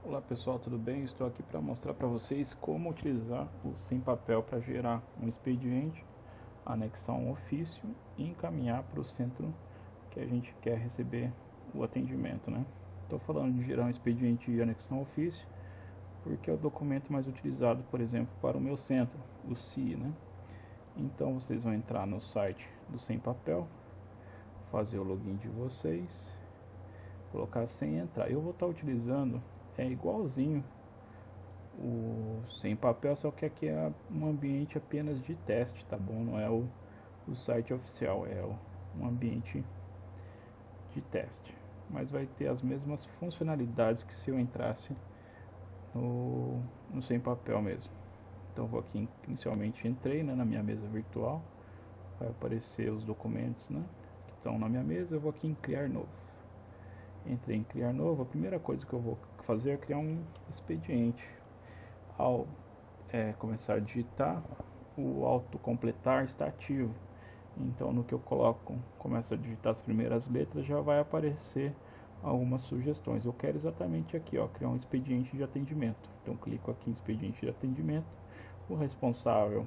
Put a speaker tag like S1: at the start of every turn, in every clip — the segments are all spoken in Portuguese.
S1: Olá pessoal, tudo bem? Estou aqui para mostrar para vocês como utilizar o Sem Papel para gerar um expediente, anexar um ofício e encaminhar para o centro que a gente quer receber o atendimento, né? Estou falando de gerar um expediente e anexar um ofício porque é o documento mais utilizado, por exemplo, para o meu centro, o CI, né? Então vocês vão entrar no site do Sem Papel, fazer o login de vocês, colocar a senha e entrar. Eu vou estar utilizando igualzinho o Sem Papel, só que aqui é um ambiente apenas de teste, tá bom? Não é o site oficial, é um ambiente de teste. Mas vai ter as mesmas funcionalidades que se eu entrasse no Sem Papel mesmo. Então vou aqui, inicialmente entrei, né, na minha mesa virtual, vai aparecer os documentos, né, que estão na minha mesa. Eu vou aqui em criar novo. Entrei em criar novo, a primeira coisa que eu vou fazer é criar um expediente. Ao começar a digitar, o autocompletar está ativo. Então no que eu coloco, começo a digitar as primeiras letras, já vai aparecer algumas sugestões. Eu quero exatamente aqui, ó, criar um expediente de atendimento. Então clico aqui em expediente de atendimento. O responsável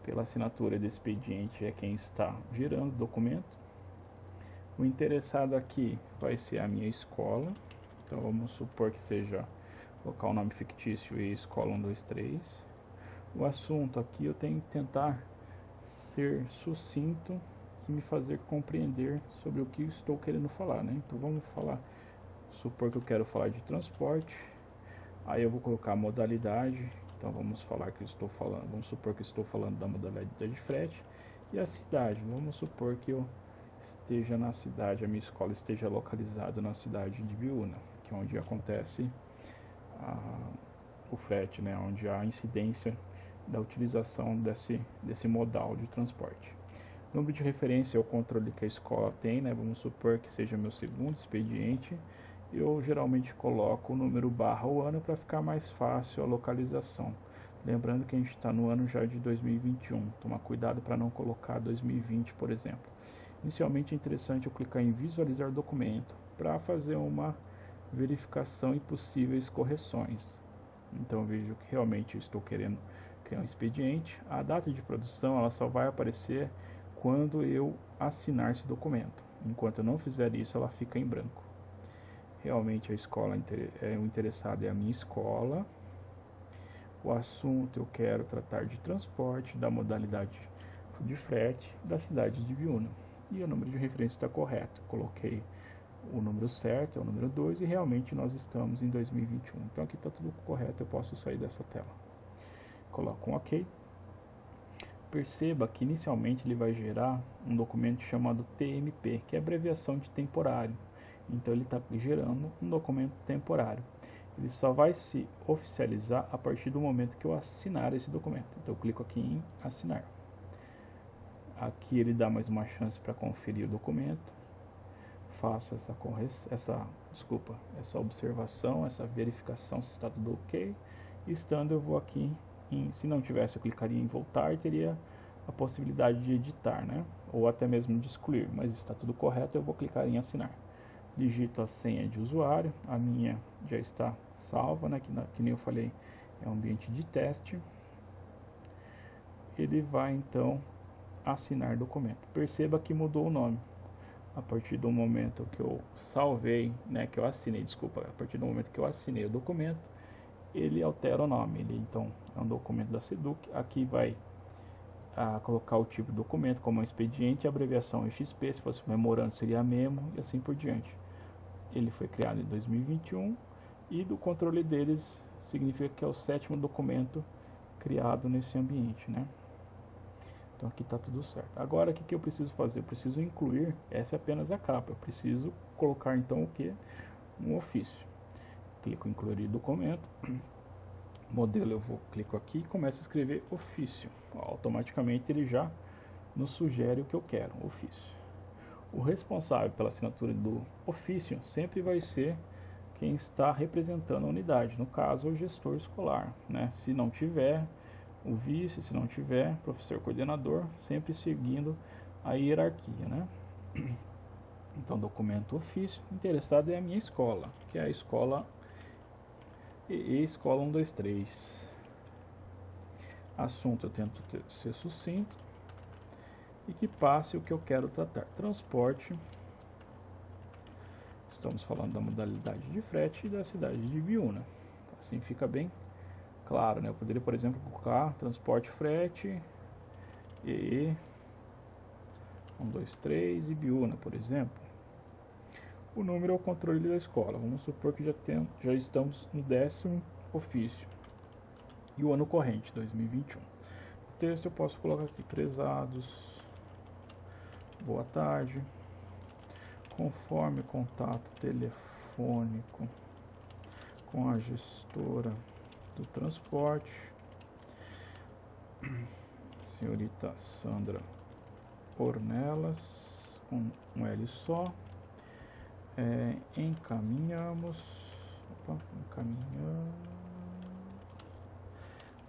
S1: pela assinatura desse expediente é quem está gerando o documento. O interessado aqui vai ser a minha escola. Então vamos supor que seja colocar o nome fictício e escola 123. O assunto aqui eu tenho que tentar ser sucinto e me fazer compreender sobre o que estou querendo falar, né? Então vamos falar, supor que eu quero falar de transporte, aí eu vou colocar a modalidade. Então vamos supor que estou falando da modalidade de frete e a cidade. Vamos supor que eu esteja na cidade, a minha escola esteja localizada na cidade de Biúna, que é onde acontece o frete, né, onde há incidência da utilização desse modal de transporte. O número de referência é o controle que a escola tem, né, vamos supor que seja meu segundo expediente. Eu geralmente coloco o número barra o ano para ficar mais fácil a localização. Lembrando que a gente está no ano já de 2021, tomar cuidado para não colocar 2020, por exemplo. Inicialmente é interessante eu clicar em visualizar documento para fazer uma verificação e possíveis correções. Então eu vejo que realmente eu estou querendo criar um expediente. A data de produção ela só vai aparecer quando eu assinar esse documento. Enquanto eu não fizer isso, ela fica em branco. Realmente a escola, o interessado é a minha escola. O assunto eu quero tratar de transporte, da modalidade de frete, da cidade de Biúna. E o número de referência está correto. Coloquei o número certo, é o número 2, e realmente nós estamos em 2021. Então aqui está tudo correto, eu posso sair dessa tela. Coloco um OK. Perceba que inicialmente ele vai gerar um documento chamado TMP, que é a abreviação de temporário. Então ele está gerando um documento temporário. Ele só vai se oficializar a partir do momento que eu assinar esse documento. Então eu clico aqui em assinar. Aqui ele dá mais uma chance para conferir o documento. Faço essa observação, essa verificação se está tudo ok. Estando, eu vou aqui se não tivesse, eu clicaria em voltar e teria a possibilidade de editar, né? Ou até mesmo de excluir, mas está tudo correto, eu vou clicar em assinar. Digito a senha de usuário, a minha já está salva, né? Que nem eu falei, é um ambiente de teste. Ele vai então assinar documento. Perceba que mudou o nome. A partir do momento que eu salvei, né, que eu assinei, desculpa, a partir do momento que eu assinei o documento, ele altera o nome. Ele então é um documento da SEDUC. Aqui vai colocar o tipo de documento, como é um expediente, a abreviação é XP, se fosse um memorando seria memo e assim por diante. Ele foi criado em 2021 e do controle deles significa que é o 7º documento criado nesse ambiente, né? Então aqui está tudo certo. Agora o que eu preciso fazer? Eu preciso incluir, essa é apenas a capa, eu preciso colocar então o que? Um ofício. Clico em incluir documento, modelo eu clico aqui e começo a escrever ofício. Automaticamente ele já nos sugere o que eu quero, ofício. O responsável pela assinatura do ofício sempre vai ser quem está representando a unidade, no caso o gestor escolar, né? Se não tiver o vice, se não tiver professor coordenador, sempre seguindo a hierarquia, né? Então documento ofício, interessado é a minha escola, que é a escola EE Escola 123. Assunto eu tento ser sucinto e que passe o que eu quero tratar. Transporte. Estamos falando da modalidade de frete e da cidade de Ibiúna. Assim fica bem claro, né? Eu poderia, por exemplo, colocar transporte frete EE 123 Ibiúna, por exemplo. O número é o controle da escola. Vamos supor que já estamos no 10º ofício. E o ano corrente, 2021. No texto eu posso colocar aqui: prezados, boa tarde. Conforme contato telefônico com a gestora do transporte, senhorita Sandra Ornelas, com um L só, encaminhamos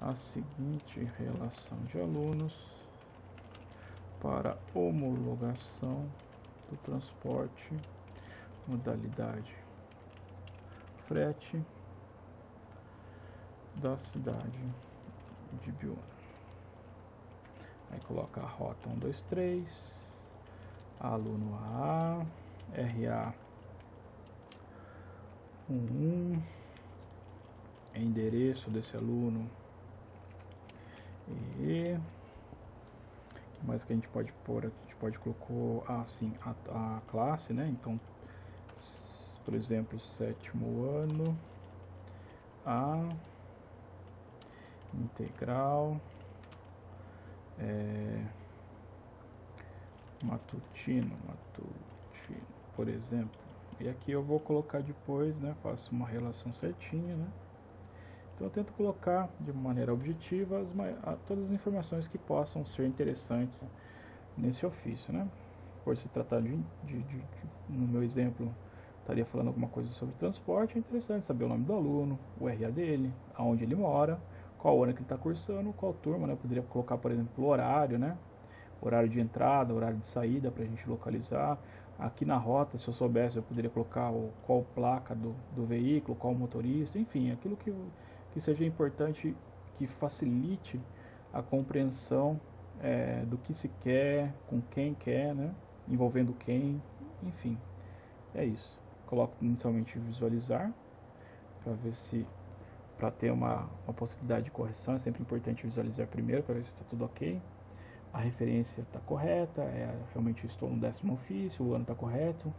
S1: a seguinte relação de alunos para homologação do transporte, modalidade frete da cidade de Ibiúna. Aí coloca a rota 123, aluno A, RA 11, endereço desse aluno e o que mais que a gente pode pôr aqui? A gente pode colocar assim a classe, né? Então, por exemplo, 7º ano, A, integral, matutino, por exemplo. E aqui eu vou colocar depois, né? Faço uma relação certinha, né? Então eu tento colocar de maneira objetiva todas as informações que possam ser interessantes nesse ofício, né? Por se tratar no meu exemplo, estaria falando alguma coisa sobre transporte, é interessante saber o nome do aluno, o RA dele, aonde ele mora, qual ano que ele está cursando, qual turma, né? Eu poderia colocar, por exemplo, o horário, né? Horário de entrada, horário de saída, para a gente localizar. Aqui na rota, se eu soubesse, eu poderia colocar qual placa do veículo, qual motorista, enfim, aquilo que seja importante, que facilite a compreensão do que se quer, com quem quer, né? Envolvendo quem, enfim, é isso. Coloco inicialmente visualizar, para ter uma possibilidade de correção. É sempre importante visualizar primeiro, para ver se está tudo ok. A referência está correta, realmente estou no 10º ofício, o ano está correto,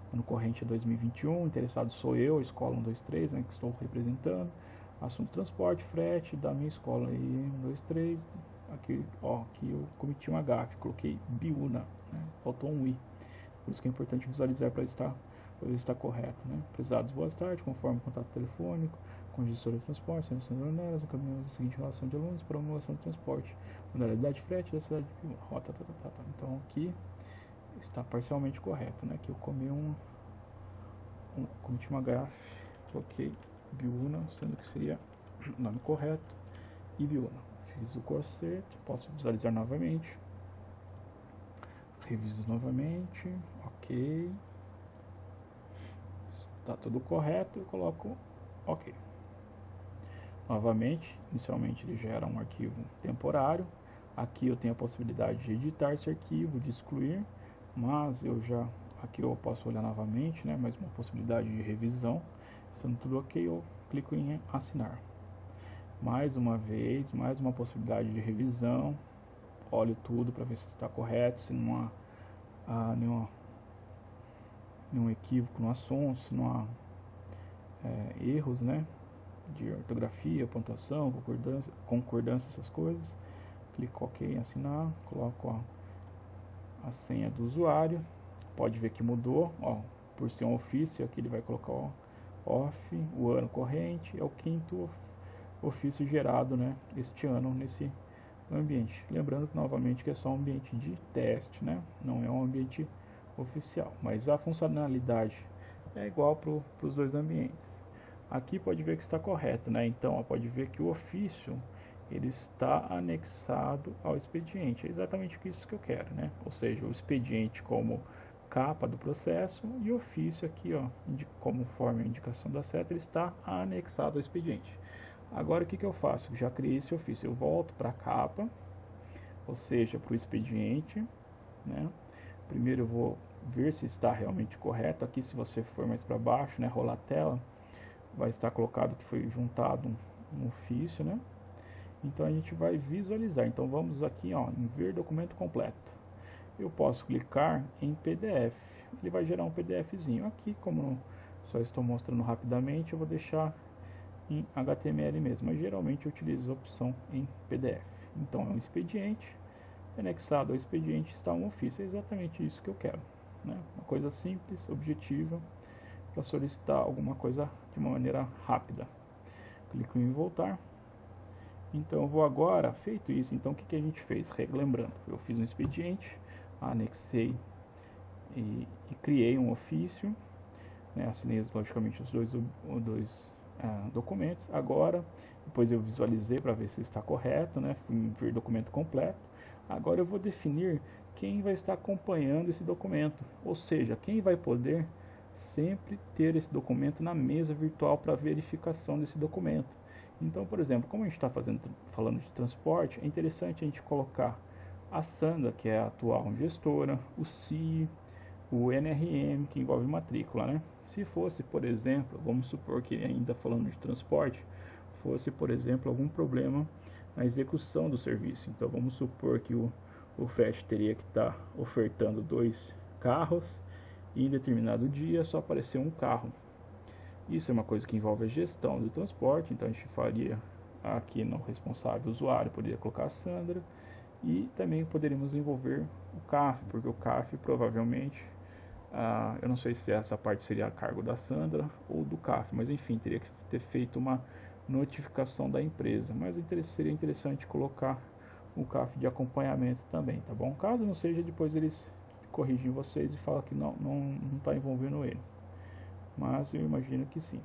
S1: o ano corrente é 2021, interessado sou eu, escola 123, né, que estou representando, assunto transporte, frete da minha escola aí, 123, aqui eu cometi um gafe, coloquei Ibiúna, né, faltou um I, por isso que é importante visualizar para ver se está correto, né. Prezados, boa tarde, conforme contato telefônico, com gestor de transporte, sendo Ornelas, encaminhamos a seguinte relação de alunos para a homologação de transporte, modalidade frete da cidade de rota, Então aqui está parcialmente correto, né? Que eu cometi uma gafe, coloquei Ibiúna, sendo que seria o nome correto, Ibiúna. Fiz o conserto, posso visualizar novamente, reviso novamente, ok, está tudo correto, eu coloco ok. Novamente, inicialmente ele gera um arquivo temporário. Aqui eu tenho a possibilidade de editar esse arquivo, de excluir, mas aqui eu posso olhar novamente, né? Mais uma possibilidade de revisão. Sendo tudo ok, eu clico em assinar. Mais uma vez, mais uma possibilidade de revisão. Olho tudo para ver se está correto, se não há nenhum equívoco no assunto, se não há erros, né? De ortografia, pontuação, concordância, essas coisas. Clico OK em assinar, coloco a senha do usuário. Pode ver que mudou, por ser um ofício, aqui ele vai colocar off, o ano corrente, é o 5º ofício gerado, né, este ano nesse ambiente. Lembrando que novamente que é só um ambiente de teste, né, não é um ambiente oficial, mas a funcionalidade é igual para os dois ambientes. Aqui pode ver que está correto, né? Então pode ver que o ofício ele está anexado ao expediente. É exatamente isso que eu quero, né? Ou seja, o expediente como capa do processo e o ofício aqui, ó, conforme a indicação da seta, ele está anexado ao expediente. Agora o que eu faço? Já criei esse ofício, eu volto para a capa, ou seja, para o expediente, né? Primeiro eu vou ver se está realmente correto. Aqui, se você for mais para baixo, né, rolar a tela, vai estar colocado que foi juntado um ofício, né? Então a gente vai visualizar. Então vamos aqui, ó, em ver documento completo. Eu posso clicar em PDF. Ele vai gerar um PDFzinho. Aqui, como só estou mostrando rapidamente, eu vou deixar em HTML mesmo, mas geralmente eu utilizo a opção em PDF. Então é um expediente, anexado ao expediente está um ofício. É exatamente isso que eu quero, né? Uma coisa simples, objetiva, para solicitar alguma coisa de uma maneira rápida. Clico em voltar. Então eu vou agora, feito isso, então o que a gente fez? Lembrando, eu fiz um expediente, anexei e criei um ofício, né? Assinei logicamente os dois documentos. Agora, depois eu visualizei para ver se está correto, né? Fui em ver documento completo. Agora eu vou definir quem vai estar acompanhando esse documento, ou seja, quem vai poder sempre ter esse documento na mesa virtual para verificação desse documento. Então, por exemplo, como a gente está falando de transporte, é interessante a gente colocar a Sandra, que é a atual gestora, o CIE, o NRM, que envolve matrícula, né? Se fosse, por exemplo, vamos supor que ainda falando de transporte, fosse, por exemplo, algum problema na execução do serviço. Então, vamos supor que o frete teria que estar ofertando 2 carros e em determinado dia só apareceu um carro. Isso é uma coisa que envolve a gestão do transporte, então a gente faria aqui no responsável usuário, poderia colocar a Sandra, e também poderíamos envolver o CAF, porque o CAF provavelmente, eu não sei se essa parte seria a cargo da Sandra ou do CAF, mas enfim, teria que ter feito uma notificação da empresa, mas seria interessante colocar o CAF de acompanhamento também, tá bom? Caso não seja, depois eles corrigem vocês e falam que não está envolvendo eles, mas eu imagino que sim.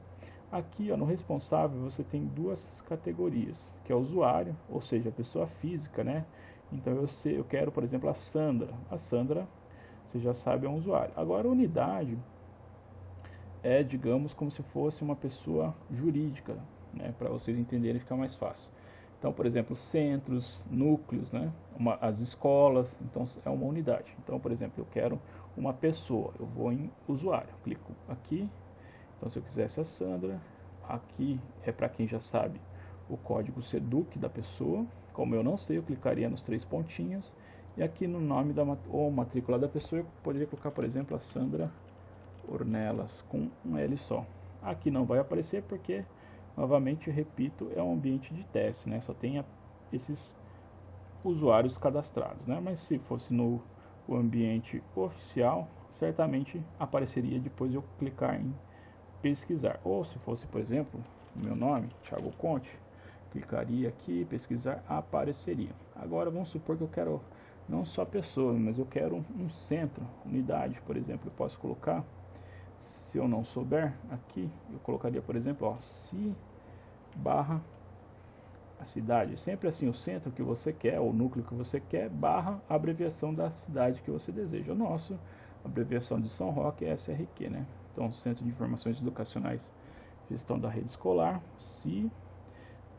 S1: Aqui, ó, no responsável você tem 2 categorias, que é o usuário, ou seja, a pessoa física, né? Então eu quero, por exemplo, a Sandra. A Sandra, você já sabe, é um usuário. Agora a unidade é, digamos, como se fosse uma pessoa jurídica, né? Para vocês entenderem, ficar mais fácil. Então, por exemplo, centros, núcleos, né? As escolas, então é uma unidade. Então, por exemplo, eu quero uma pessoa, eu vou em usuário, clico aqui. Então, se eu quisesse a Sandra, aqui é para quem já sabe o código SEDUC da pessoa. Como eu não sei, eu clicaria nos 3 pontinhos. E aqui no nome ou matrícula da pessoa, eu poderia colocar, por exemplo, a Sandra Ornelas, com um L só. Aqui não vai aparecer porque, novamente, repito, é um ambiente de teste, né? Só tem esses usuários cadastrados, né? Mas se fosse no ambiente oficial, certamente apareceria depois de eu clicar em pesquisar. Ou se fosse, por exemplo, meu nome, Thiago Conte, clicaria aqui, pesquisar, apareceria. Agora vamos supor que eu quero não só pessoa, mas eu quero um centro, unidade, por exemplo. Eu posso colocar, se eu não souber, aqui eu colocaria, por exemplo, ó, se barra a cidade, sempre assim, o centro que você quer, o núcleo que você quer, barra a abreviação da cidade que você deseja. O nosso, a abreviação de São Roque é SRQ, né? Então, Centro de Informações Educacionais, Gestão da Rede Escolar, CI,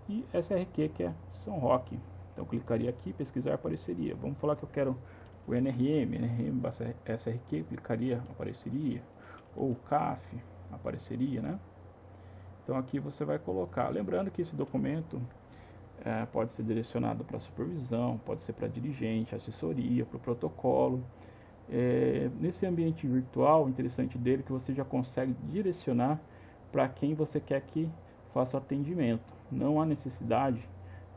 S1: e SRQ, que é São Roque. Então, eu clicaria aqui, pesquisar, apareceria. Vamos falar que eu quero o NRM SRQ, clicaria, apareceria. Ou o CAF, apareceria, né? Então, aqui você vai colocar. Lembrando que esse documento pode ser direcionado para supervisão, pode ser para dirigente, assessoria, para o protocolo. Nesse ambiente virtual, o interessante dele é que você já consegue direcionar para quem você quer que faça o atendimento. Não há necessidade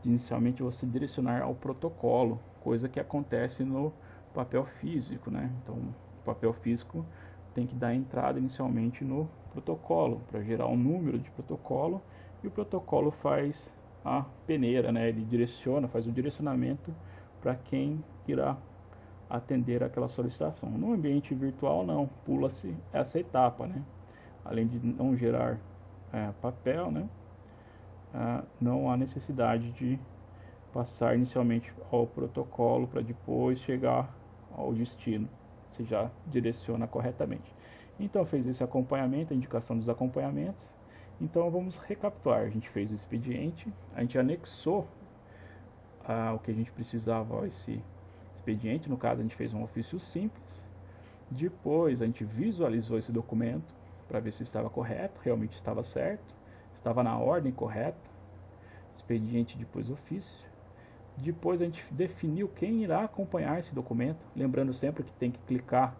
S1: de inicialmente você direcionar ao protocolo, coisa que acontece no papel físico, né? Então, o papel físico tem que dar entrada inicialmente no protocolo, para gerar um número de protocolo, e o protocolo faz a peneira, né? Ele direciona, faz o direcionamento para quem irá atender aquela solicitação. No ambiente virtual não, pula-se essa etapa, né? Além de não gerar papel, né? Não há necessidade de passar inicialmente ao protocolo para depois chegar ao destino. você já direciona corretamente. Então fez esse acompanhamento, a indicação dos acompanhamentos. Então vamos recapitular. A gente fez o expediente, a gente anexou o que a gente precisava a esse expediente. No caso, a gente fez um ofício simples. Depois a gente visualizou esse documento para ver se estava correto, realmente estava certo, estava na ordem correta. Expediente, depois ofício. Depois a gente definiu quem irá acompanhar esse documento, lembrando sempre que tem que clicar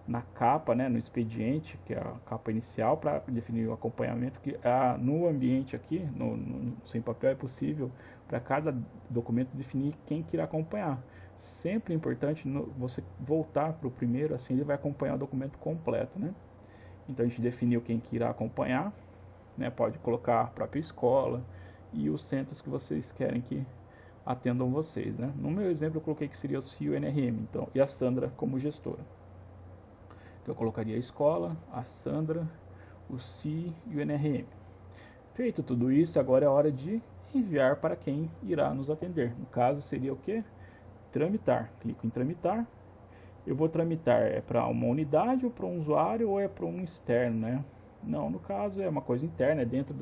S1: na capa, né, no expediente, que é a capa inicial, para definir o acompanhamento, que no ambiente aqui, no Sem Papel, é possível para cada documento definir quem que irá acompanhar. Sempre é importante você voltar para o primeiro, assim ele vai acompanhar o documento completo, né? Então a gente definiu quem que irá acompanhar, né? Pode colocar a própria escola e os centros que vocês querem que atendam vocês, né? No meu exemplo eu coloquei que seria o CIO NRM, então, e a Sandra como gestora. Então eu colocaria a escola, a Sandra, o CI e o NRM. Feito tudo isso, agora é hora de enviar para quem irá nos atender. No caso seria o que? Tramitar. Clico em tramitar. Eu vou tramitar para uma unidade ou para um usuário ou é para um externo, né? Não, no caso é uma coisa interna, é dentro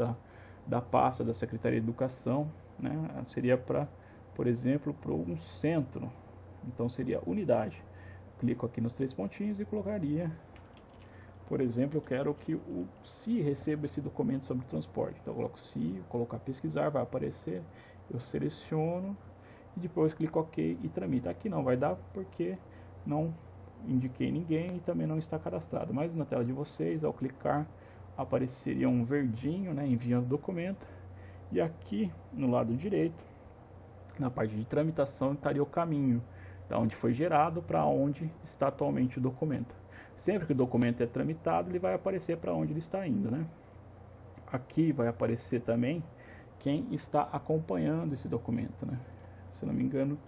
S1: da pasta da Secretaria de Educação, né? Seria para, por exemplo, para um centro. Então seria unidade. Clico aqui nos 3 pontinhos e colocaria, por exemplo, eu quero que o CI receba esse documento sobre transporte. Então eu coloco CI, colocar pesquisar, vai aparecer, eu seleciono e depois clico OK e tramita. Aqui não vai dar porque não indiquei ninguém e também não está cadastrado. Mas na tela de vocês, ao clicar, apareceria um verdinho, né, enviando o documento. E aqui no lado direito, na parte de tramitação, estaria o caminho da onde foi gerado para onde está atualmente o documento. Sempre que o documento é tramitado, ele vai aparecer para onde ele está indo, né? Aqui vai aparecer também quem está acompanhando esse documento, né? Se não me engano,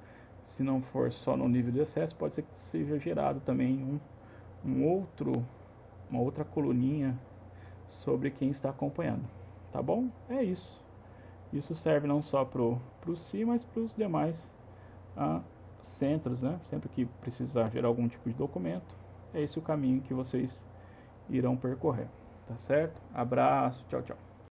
S1: se não for só no nível de acesso, pode ser que seja gerado também uma outra coluninha sobre quem está acompanhando. Tá bom? É isso. Isso serve não só para o CI, mas para os demais centros, né? Sempre que precisar gerar algum tipo de documento, é esse o caminho que vocês irão percorrer. Tá certo? Abraço, tchau, tchau.